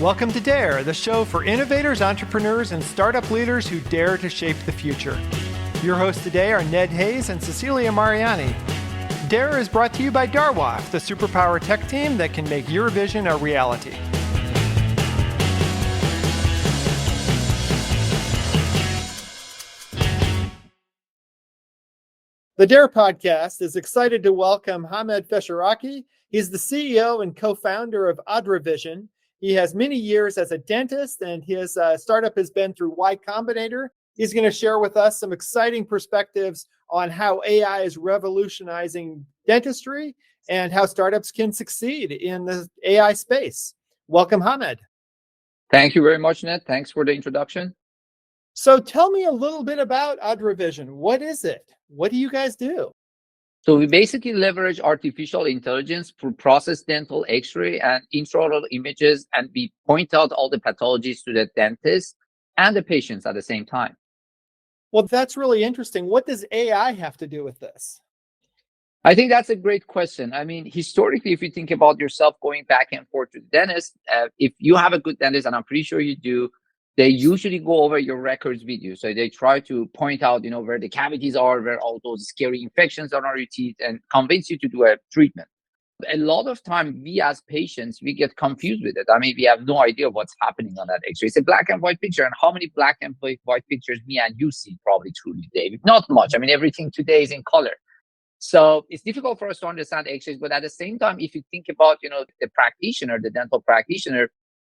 Welcome to Dare, the show for innovators, entrepreneurs, and startup leaders who dare to shape the future. Your hosts today are Ned Hayes and Cecilia Mariani. Dare is brought to you by Darwaf, the superpower tech team that can make your vision a reality. The Dare podcast is excited to welcome Hamed Fesharaki. He's the CEO and co-founder of AdraVision. He has many years as a dentist, and his startup has been through Y Combinator. He's going to share with us some exciting perspectives on how AI is revolutionizing dentistry and how startups can succeed in the AI space. Welcome, Hamed. Thank you very much, Ned. Thanks for the introduction. So tell me a little bit about AdraVision. What is it? What do you guys do? So we basically leverage artificial intelligence to process dental X-ray and intraoral images, and we point out all the pathologies to the dentist and the patients at the same time. Well, that's really interesting. What does AI have to do with this? I think that's a great question. I mean, historically, if you think about yourself going back and forth to the dentist, if you have a good dentist, and I'm pretty sure you do, they usually go over your records with you. So they try to point out, where the cavities are, where all those scary infections are on your teeth, and convince you to do a treatment. A lot of time, we as patients, we get confused with it. I mean, we have no idea what's happening on that X-ray. It's a black and white picture. And how many black and white pictures me and you see probably truly, David? Not much. I mean, everything today is in color. So it's difficult for us to understand X-rays. But at the same time, if you think about, the practitioner, the dental practitioner,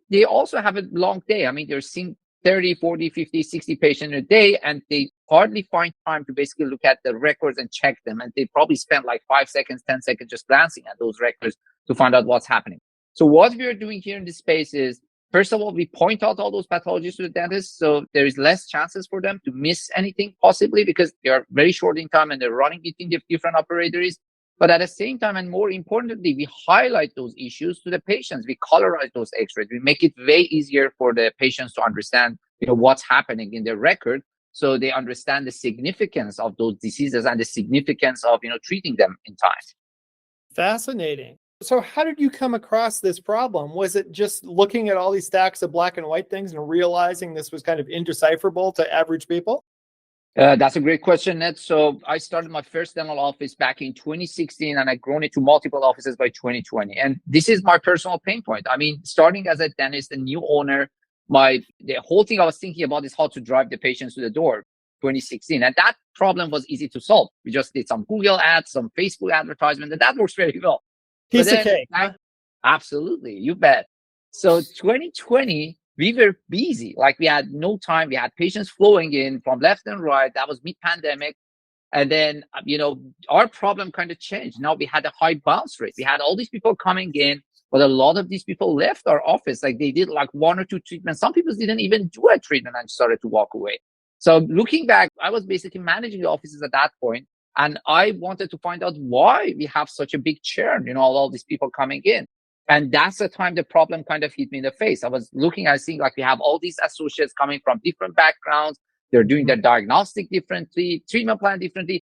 they also have a long day. I mean, they're seeing 30, 40, 50, 60 patients a day, and they hardly find time to basically look at the records and check them. And they probably spend like 5 seconds, 10 seconds just glancing at those records to find out what's happening. So what we are doing here in this space is, first of all, we point out all those pathologies to the dentist. So there is less chances for them to miss anything possibly, because they are very short in time and they're running between the different operators. But at the same time, and more importantly, we highlight those issues to the patients. We colorize those X-rays. We make it way easier for the patients to understand, what's happening in their record, so they understand the significance of those diseases and the significance of, treating them in time. Fascinating. So how did you come across this problem? Was it just looking at all these stacks of black and white things and realizing this was kind of indecipherable to average people? That's a great question, Ned. So I started my first dental office back in 2016, and I've grown it to multiple offices by 2020. And this is my personal pain point. I mean, starting as a dentist, a new owner, the whole thing I was thinking about is how to drive the patients to the door, 2016. And that problem was easy to solve. We just did some Google ads, some Facebook advertisement, and that works very well. Piece of cake. Absolutely, you bet. So 2020, we were busy. Like, we had no time. We had patients flowing in from left and right. That was mid-pandemic. And then, our problem kind of changed. Now we had a high bounce rate. We had all these people coming in, but a lot of these people left our office. Like, they did like 1 or 2 treatments. Some people didn't even do a treatment and started to walk away. So looking back, I was basically managing the offices at that point, and I wanted to find out why we have such a big churn, all these people coming in. And that's the time the problem kind of hit me in the face. I was looking at seeing, like, we have all these associates coming from different backgrounds. They're doing their diagnostic differently, treatment plan differently.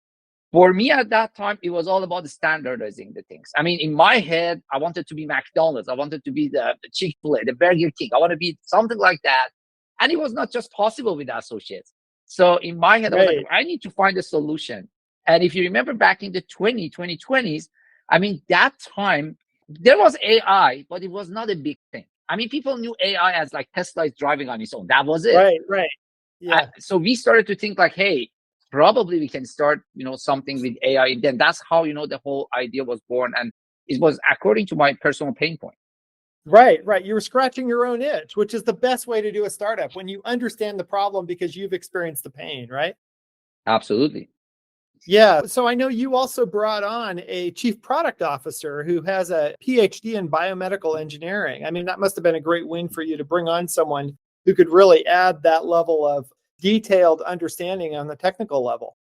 For me at that time, it was all about standardizing the things. I mean, in my head, I wanted to be McDonald's. I wanted to be the Chick-fil-A, the Burger King. I want to be something like that. And it was not just possible with the associates. So in my head, I was like, I need to find a solution. And if you remember back in the 2020s, I mean, that time, there was AI, but it was not a big thing. I mean, people knew AI as like Tesla is driving on its own. That was it. Right. Yeah. So we started to think like, hey, probably we can start, something with AI. And then that's how, the whole idea was born. And it was according to my personal pain point. Right. You were scratching your own itch, which is the best way to do a startup, when you understand the problem because you've experienced the pain, right? Absolutely. Yeah. So I know you also brought on a chief product officer who has a PhD in biomedical engineering. I mean, that must have been a great win for you to bring on someone who could really add that level of detailed understanding on the technical level.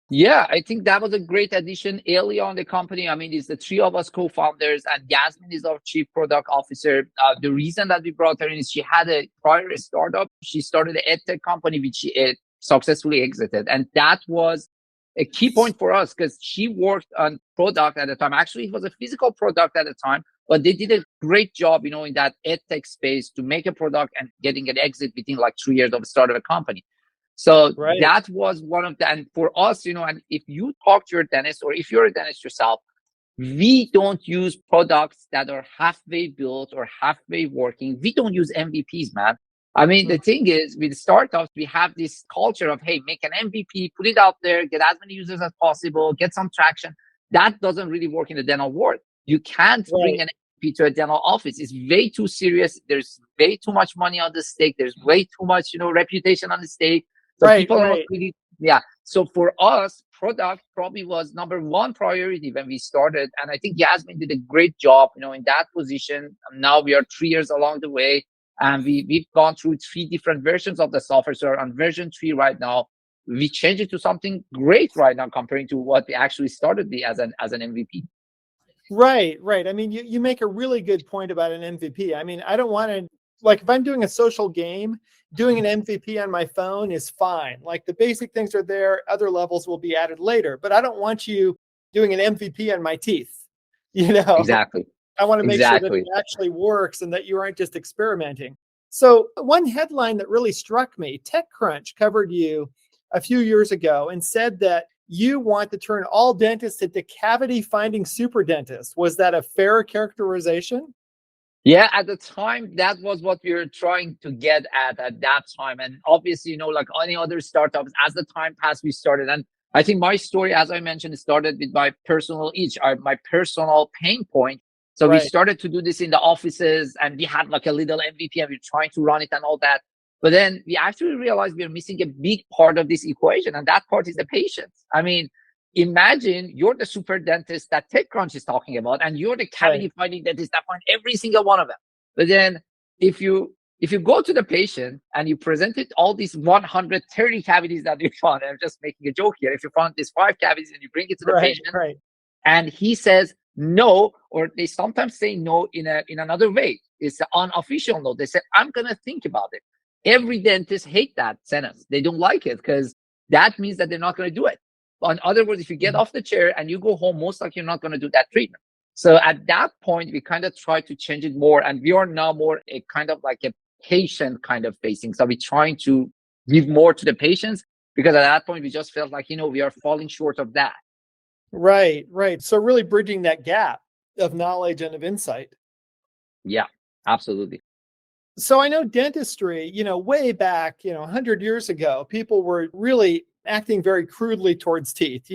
Yeah, I think that was a great addition early on the company. I mean, it's the 3 of us co-founders, and Yasmin is our chief product officer. The reason that we brought her in is she had a prior startup. She started an edtech company, which she successfully exited. And that was a key point for us, because she worked on product at the time. Actually, it was a physical product at the time, but they did a great job, in that ed tech space to make a product and getting an exit within like 3 years of the start of a company. So Right. that was one of the, and for us, and if you talk to your dentist or if you're a dentist yourself, we don't use products that are halfway built or halfway working. We don't use MVPs, man. I mean, the thing is, with startups, we have this culture of, hey, make an MVP, put it out there, get as many users as possible, get some traction. That doesn't really work in the dental world. You can't bring Right. an MVP to a dental office. It's way too serious. There's way too much money on the stake. There's way too much, reputation on the stake. So Right. people don't Right. really, yeah. So for us, product probably was number one priority when we started. And I think Yasmin did a great job, in that position. Now we are 3 years along the way, and we've gone through 3 different versions of the software. So we're on version 3 right now. We changed it to something great right now comparing to what we actually started as an MVP. Right, right. I mean, you make a really good point about an MVP. I mean, I don't want to, like, if I'm doing a social game, doing an MVP on my phone is fine. Like, the basic things are there, other levels will be added later, but I don't want you doing an MVP on my teeth. You know, Exactly. I want to make sure that Exactly. it actually works and that you aren't just experimenting. So, one headline that really struck me, TechCrunch covered you a few years ago and said that you want to turn all dentists into cavity finding super dentists. Was that a fair characterization? Yeah, at the time, that was what we were trying to get at that time. And obviously, like any other startups, as the time passed, we started. And I think my story, as I mentioned, started with my personal itch, my personal pain point. So we Right. started to do this in the offices, and we had like a little MVP and we were trying to run it and all that. But then we actually realized we are missing a big part of this equation, and that part is the patient. I mean, imagine you're the super dentist that TechCrunch is talking about, and you're the Right. cavity finding dentist that find every single one of them. But then if you go to the patient and you presented all these 130 cavities that you found, I'm just making a joke here. If you found these 5 cavities and you bring it to the Right. patient Right. and he says no, or they sometimes say no in another way. It's an unofficial no. They say, I'm gonna think about it. Every dentist hate that sentence. They don't like it because that means that they're not gonna do it. In other words, if you get off the chair and you go home, most likely you're not gonna do that treatment. So at that point, we kind of try to change it more, and we are now more a kind of like a patient kind of facing. So we're trying to give more to the patients because at that point we just felt like we are falling short of that. Right. Right. So, really bridging that gap of knowledge and of insight. Yeah, absolutely. So I know dentistry, way back, 100 years ago, people were really acting very crudely towards teeth,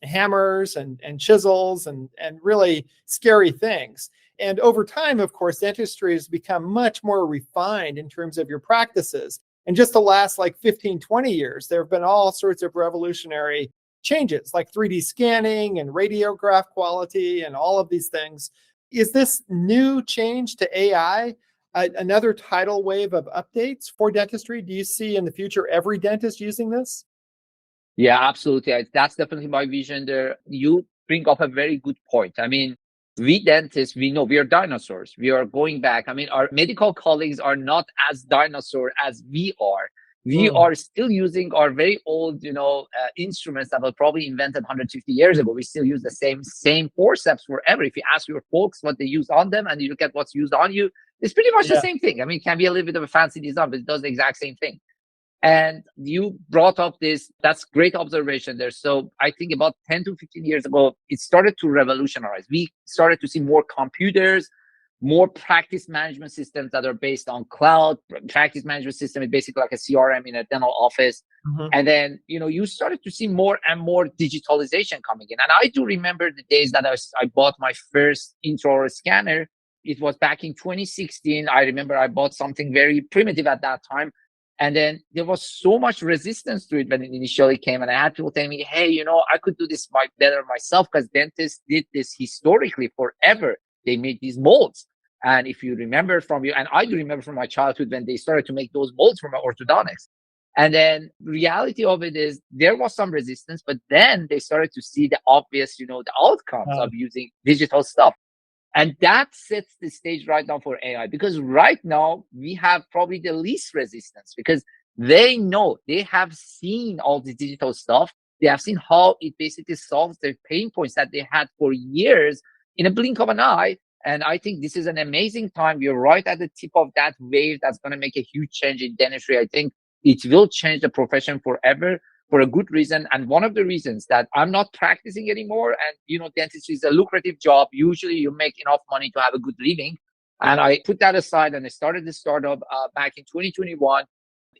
hammers and chisels and really scary things. And over time, of course, dentistry has become much more refined in terms of your practices. And just the last like 15, 20 years, there have been all sorts of revolutionary changes like 3D scanning and radiograph quality and all of these things. Is this new change to AI another tidal wave of updates for dentistry? Do you see in the future every dentist using this? Yeah, absolutely. That's definitely my vision there. You bring up a very good point. I mean, we dentists, we know we are dinosaurs. We are going back. I mean, our medical colleagues are not as dinosaur as we are. We Mm, are still using our very old, instruments that were probably invented 150 years ago. We still use the same forceps forever. If you ask your folks what they use on them and you look at what's used on you, it's pretty much the yeah. same thing. I mean, it can be a little bit of a fancy design, but it does the exact same thing. And you brought up that's great observation there. So I think about 10 to 15 years ago, it started to revolutionize. We started to see more computers, more practice management systems that are based on cloud. Practice management system is basically like a CRM in a dental office. Mhm. And then, you started to see more and more digitalization coming in. And I do remember the days that I bought my first intraoral scanner. It was back in 2016. I remember I bought something very primitive at that time. And then there was so much resistance to it when it initially came. And I had people telling me, hey, I could do this better myself because dentists did this historically forever. They made these molds. And if you remember and I do remember from my childhood when they started to make those molds from orthodontics. And then reality of it is there was some resistance, but then they started to see the obvious, the outcomes Uh, of using digital stuff. And that sets the stage right now for AI because right now we have probably the least resistance because they have seen all the digital stuff. They have seen how it basically solves their pain points that they had for years in a blink of an eye. And I think this is an amazing time. You're right at the tip of that wave that's going to make a huge change in dentistry. I think it will change the profession forever for a good reason. And one of the reasons that I'm not practicing anymore, and dentistry is a lucrative job. Usually you make enough money to have a good living. And I put that aside and I started this startup back in 2021.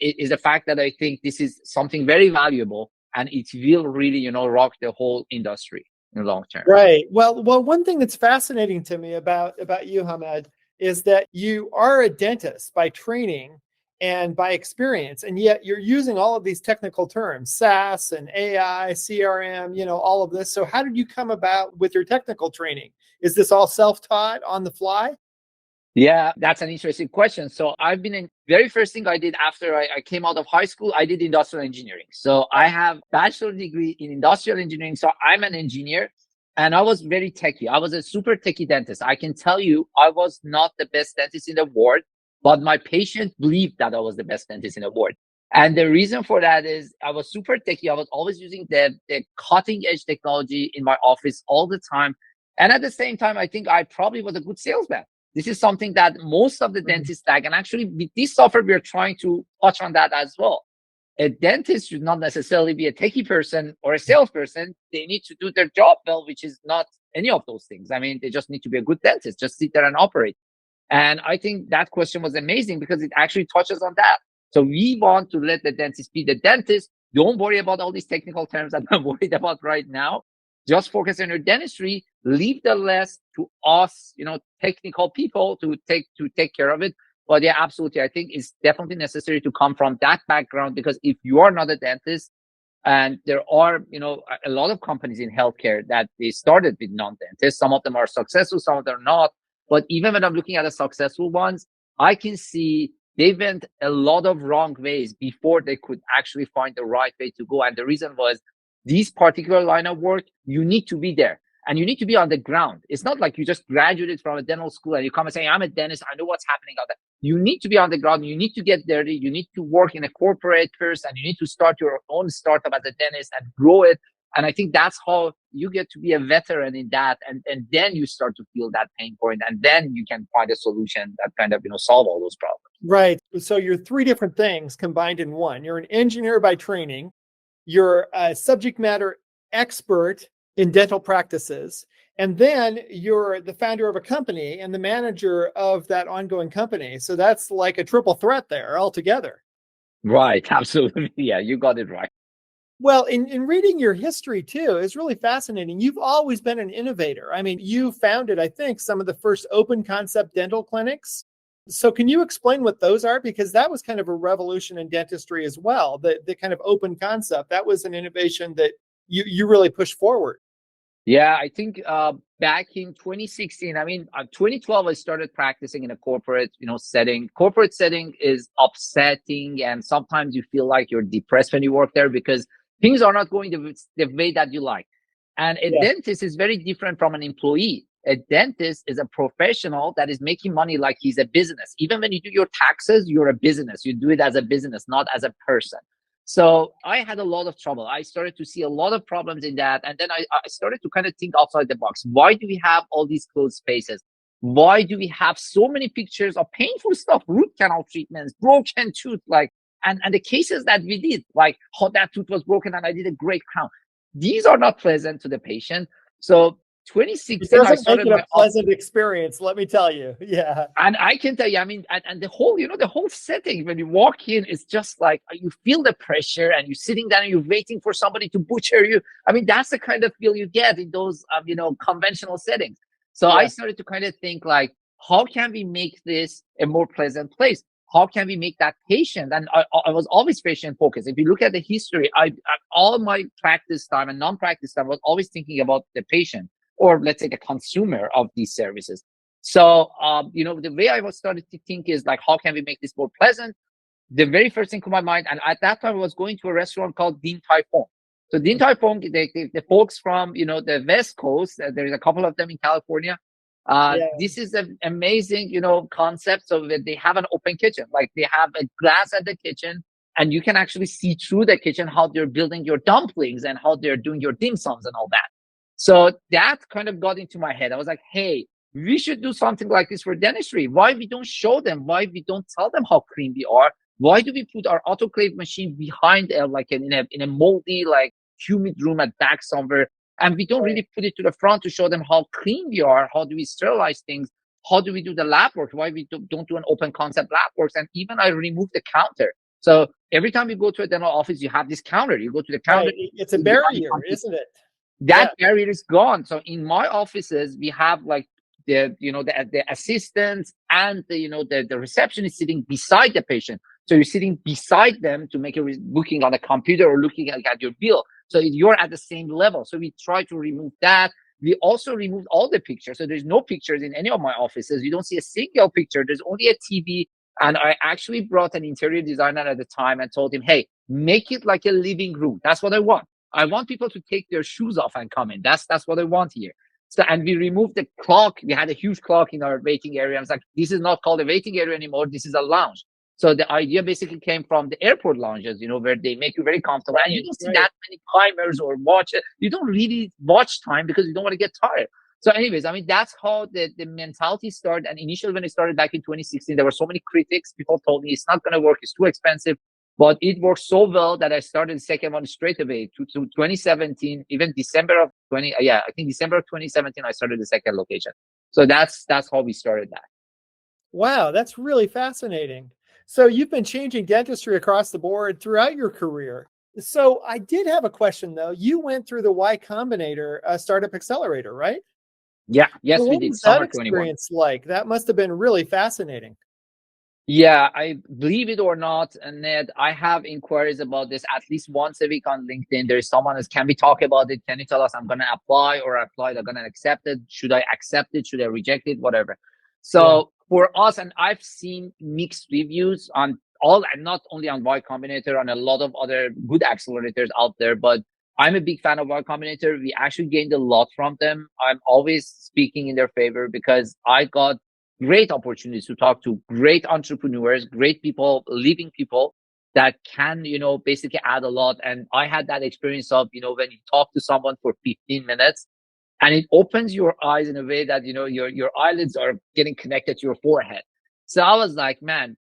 It is the fact that I think this is something very valuable and it will really, rock the whole industry in the long term. Right. Well, one thing that's fascinating to me about you, Hamed, is that you are a dentist by training and by experience, and yet you're using all of these technical terms, SaaS and AI, CRM, all of this. So how did you come about with your technical training? Is this all self-taught on the fly? Yeah, that's an interesting question. So I've been in very first thing I did after I came out of high school, I did industrial engineering. So I have bachelor's degree in industrial engineering. So I'm an engineer and I was very techie. I was a super techie dentist. I can tell you I was not the best dentist in the world, but my patients believed that I was the best dentist in the world. And the reason for that is I was super techie. I was always using the cutting edge technology in my office all the time. And at the same time, I think I probably was a good salesman. This is something that most of the dentists lack. And actually, with this software, we're trying to touch on that as well. A dentist should not necessarily be a techie person or a salesperson. They need to do their job well, which is not any of those things. I mean, they just need to be a good dentist, just sit there and operate. And I think that question was amazing because it actually touches on that. So we want to let the dentist be the dentist. Don't worry about all these technical terms that I'm worried about right now. Just focus on your dentistry, leave the rest to us, technical people to take care of it. But yeah, absolutely. I think it's definitely necessary to come from that background because if you are not a dentist, and there are, a lot of companies in healthcare that they started with non-dentists. Some of them are successful, some of them are not. But even when I'm looking at the successful ones, I can see they went a lot of wrong ways before they could actually find the right way to go. And the reason was this particular line of work, you need to be there and you need to be on the ground. It's not like you just graduated from a dental school and you come and say, I'm a dentist. I know what's happening out there. You need to be on the ground. You need to get dirty. You need to work in a corporate first and you need to start your own startup as a dentist and grow it. And I think that's how you get to be a veteran in that. And then you start to feel that pain point. And then you can find a solution that kind of, solve all those problems. Right. So you're three different things combined in one. You're an engineer by training. You're a subject matter expert in dental practices. And then you're the founder of a company and the manager of that ongoing company. So that's like a triple threat there altogether. Right. Absolutely. Yeah, you got it right. Well, in reading your history too, is really fascinating. You've always been an innovator. I mean, you founded, I think, some of the first open concept dental clinics. So can you explain what those are? Because that was kind of a revolution in dentistry as well. The kind of open concept, that was an innovation that you really pushed forward. Yeah, I think back in 2016, 2012, I started practicing in a corporate, setting. Corporate setting is upsetting, and sometimes you feel like you're depressed when you work there because things are not going the way that you like. And a dentist is very different from an employee. A dentist is a professional that is making money like he's a business. Even when you do your taxes, you're a business. You do it as a business, not as a person. So I had a lot of trouble. I started to see a lot of problems in that. And then I started to kind of think outside the box. Why do we have all these closed spaces? Why do we have so many pictures of painful stuff, root canal treatments, broken tooth, and the cases that we did, like how that tooth was broken and I did a great crown. These are not pleasant to the patient. So 2016, it doesn't make it a pleasant experience, let me tell you. Yeah. And I can tell you, and the whole, the whole setting, when you walk in, it's just like you feel the pressure and you're sitting down and you're waiting for somebody to butcher you. I mean, that's the kind of feel you get in those, conventional settings. So I started to kind of think like, how can we make this a more pleasant place? How can we make that patient? And I was always patient focused. If you look at the history, all my practice time and non-practice time was always thinking about the patient, or let's say the consumer of these services. So, the way I was started to think is like, how can we make this more pleasant? The very first thing to my mind, and at that time I was going to a restaurant called Din Tai Fung. So Din Tai Fung, the folks from, the West Coast, there's a couple of them in California. This is an amazing, concept. So that they have an open kitchen, like they have a glass at the kitchen and you can actually see through the kitchen how they're building your dumplings and how they're doing your dim sums and all that. So that kind of got into my head. I was like, hey, we should do something like this for dentistry. Why we don't show them? Why we don't tell them how clean we are? Why do we put our autoclave machine behind like in a moldy, like humid room at back somewhere? And we don't really put it to the front to show them how clean we are. How do we sterilize things? How do we do the lab work? Why we don't do an open concept lab works? And even I remove the counter. So every time you go to a dental office, you have this counter. You go to the counter. Right. It's a barrier, isn't it? That barrier is gone. So in my offices, we have like the assistants and the receptionist sitting beside the patient. So you're sitting beside them to make a booking on a computer or looking at your bill. So you're at the same level. So we try to remove that. We also removed all the pictures. So there's no pictures in any of my offices. You don't see a single picture. There's only a TV. And I actually brought an interior designer at the time and told him, hey, make it like a living room. That's what I want. I want people to take their shoes off and come in. That's what I want here. So, and we removed the clock. We had a huge clock in our waiting area. I was like, this is not called a waiting area anymore. This is a lounge. So the idea basically came from the airport lounges, where they make you very comfortable. And you don't see that many timers or watch. You don't really watch time because you don't want to get tired. So anyways, I mean, that's how the mentality started. And initially when it started back in 2016, there were so many critics. People told me it's not going to work. It's too expensive. But it worked so well that I started the second one straight away to 2017, even December of 2017, I started the second location. So that's how we started that. Wow, that's really fascinating. So you've been changing dentistry across the board throughout your career. So I did have a question though. You went through the Y Combinator startup accelerator, right? Yeah. Yes, so we what did. was that Summer 21. experience like? That must have been really fascinating. Yeah, I believe it or not, Ned, I have inquiries about this at least once a week on LinkedIn. There is someone else, can we talk about it? Can you tell us I'm going to apply or apply? They're going to accept it. Should I accept it? Should I reject it? Whatever. So for us, and I've seen mixed reviews on all, and not only on Y Combinator, on a lot of other good accelerators out there, but I'm a big fan of Y Combinator. We actually gained a lot from them. I'm always speaking in their favor because I got great opportunities to talk to great entrepreneurs, great people, living people that can, basically add a lot. And I had that experience of, when you talk to someone for 15 minutes and it opens your eyes in a way that, your eyelids are getting connected to your forehead. So I was like, man,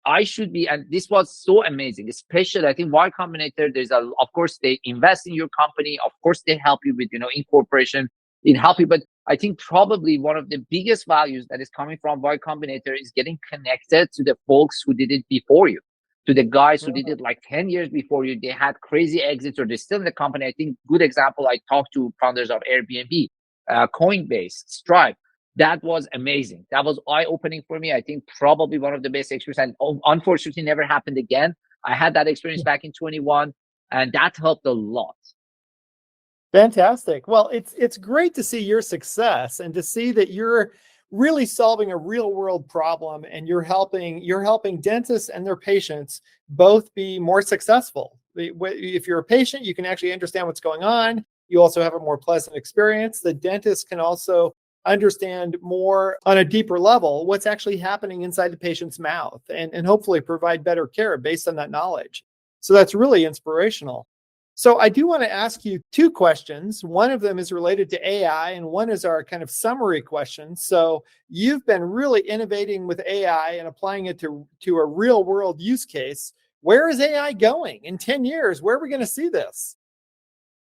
I should be, and this was so amazing, especially I think Y Combinator, of course they invest in your company. Of course they help you with, incorporation, it help you. But I think probably one of the biggest values that is coming from Y Combinator is getting connected to the folks who did it before you, to the guys who did it like 10 years before you. They had crazy exits or they're still in the company. I think good example, I talked to founders of Airbnb, Coinbase, Stripe. That was amazing. That was eye-opening for me. I think probably one of the best experiences, and unfortunately never happened again. I had that experience back in 21 and that helped a lot. Fantastic. Well, it's great to see your success and to see that you're really solving a real world problem and you're helping dentists and their patients both be more successful. If you're a patient, you can actually understand what's going on. You also have a more pleasant experience. The dentist can also understand more on a deeper level what's actually happening inside the patient's mouth and hopefully provide better care based on that knowledge. So that's really inspirational. So I do want to ask you two questions. One of them is related to AI and one is our kind of summary question. So you've been really innovating with AI and applying it to a real world use case. Where is AI going in 10 years? Where are we going to see this?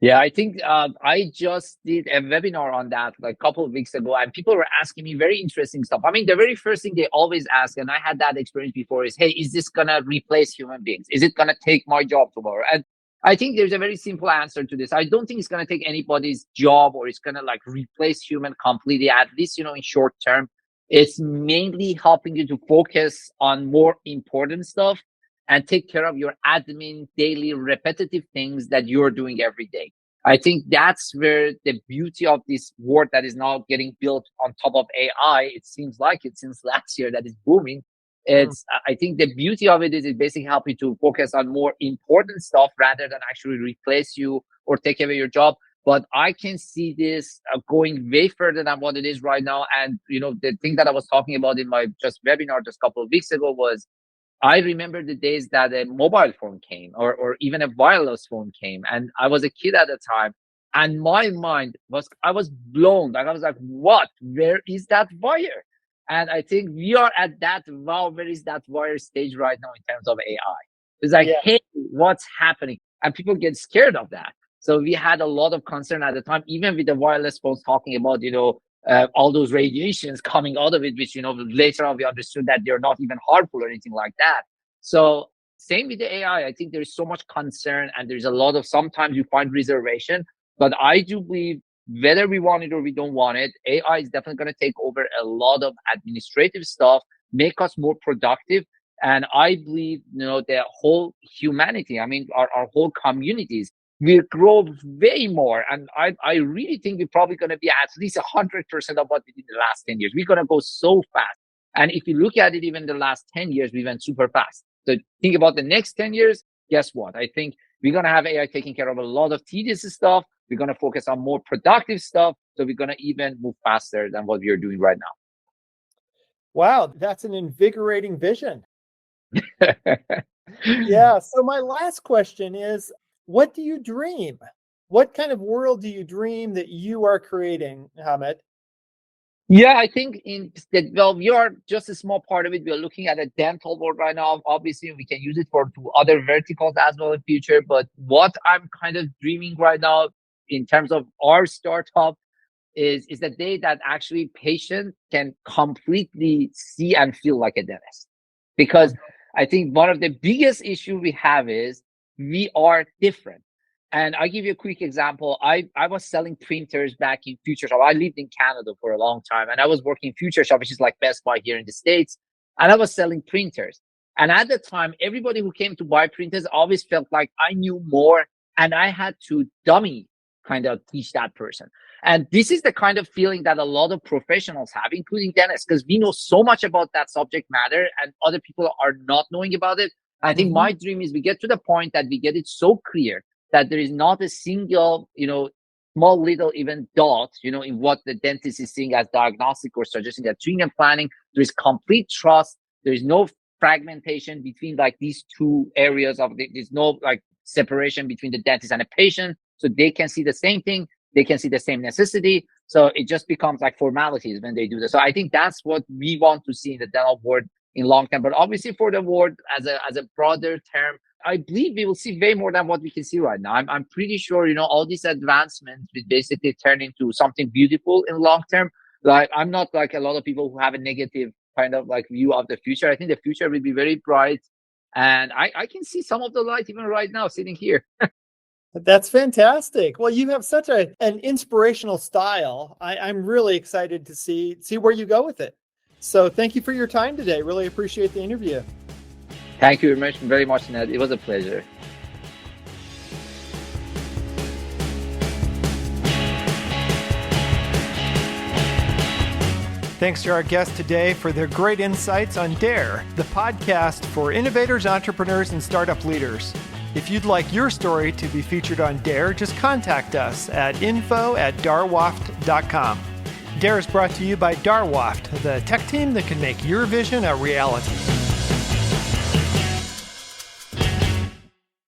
Yeah, I think I just did a webinar on that like a couple of weeks ago, and people were asking me very interesting stuff. I mean, the very first thing they always ask, and I had that experience before, is, hey, is this going to replace human beings? Is it going to take my job tomorrow? And I think there's a very simple answer to this. I don't think it's going to take anybody's job or it's going to like replace human completely, at least, in short term. It's mainly helping you to focus on more important stuff and take care of your admin, daily, repetitive things that you're doing every day. I think that's where the beauty of this world that is now getting built on top of AI, it seems like it since last year that is booming. I think the beauty of it is it basically helps you to focus on more important stuff rather than actually replace you or take away your job. But I can see this going way further than what it is right now. And, the thing that I was talking about in my just webinar just a couple of weeks ago was, I remember the days that a mobile phone came or even a wireless phone came. And I was a kid at the time. And my mind I was blown. Like I was like, what? Where is that wire? And I think we are at that, wow, where is that wire stage right now in terms of AI? It's like, Yeah. hey, what's happening? And people get scared of that. So we had a lot of concern at the time, even with the wireless phones talking about, all those radiations coming out of it, which, later on we understood that they're not even harmful or anything like that. So same with the AI. I think there's so much concern and there's a lot of, sometimes you find reservation, but I do believe whether we want it or we don't want it, AI is definitely going to take over a lot of administrative stuff, make us more productive. And I believe, the whole humanity, I mean, our whole communities will grow way more. And I really think we're probably going to be at least 100% of what we did in the last 10 years. We're going to go so fast. And if you look at it, even the last 10 years, we went super fast. So think about the next 10 years. Guess what? I think we're going to have AI taking care of a lot of tedious stuff. We're going to focus on more productive stuff. So we're going to even move faster than what we are doing right now. Wow, that's an invigorating vision. Yeah. So my last question is, what do you dream? What kind of world do you dream that you are creating, Hamed? Yeah, I think we are just a small part of it. We are looking at a dental world right now. Obviously, we can use it for other verticals as well in future. But what I'm kind of dreaming right now in terms of our startup is the day that actually patients can completely see and feel like a dentist. Because I think one of the biggest issue we have is we are different. And I'll give you a quick example. I was selling printers back in Future Shop. I lived in Canada for a long time, and I was working in Future Shop, which is like Best Buy here in the States. And I was selling printers. And at the time, everybody who came to buy printers always felt like I knew more, and I had to dummy kind of teach that person. And this is the kind of feeling that a lot of professionals have, including dentists, because we know so much about that subject matter and other people are not knowing about it. I think my dream is we get to the point that we get it so clear that there is not a single, small little even dot, in what the dentist is seeing as diagnostic or suggesting that treatment planning. There is complete trust. There is no fragmentation between like these two areas there's no like separation between the dentist and the patient. So they can see the same thing. They can see the same necessity. So it just becomes like formalities when they do this. So I think that's what we want to see in the dental world in long term. But obviously for the world as a broader term, I believe we will see way more than what we can see right now. I'm pretty sure, all these advancements will basically turn into something beautiful in long term. Like I'm not like a lot of people who have a negative kind of like view of the future. I think the future will be very bright. And I can see some of the light even right now sitting here. That's fantastic. Well, you have such an inspirational style. I'm really excited to see where you go with it. So thank you for your time today. Really appreciate the interview. Thank you very much, Ned. It was a pleasure. Thanks to our guests today for their great insights on DARE, the podcast for innovators, entrepreneurs, and startup leaders. If you'd like your story to be featured on DARE, just contact us at info@darwaft.com. DARE is brought to you by Darwaft, the tech team that can make your vision a reality.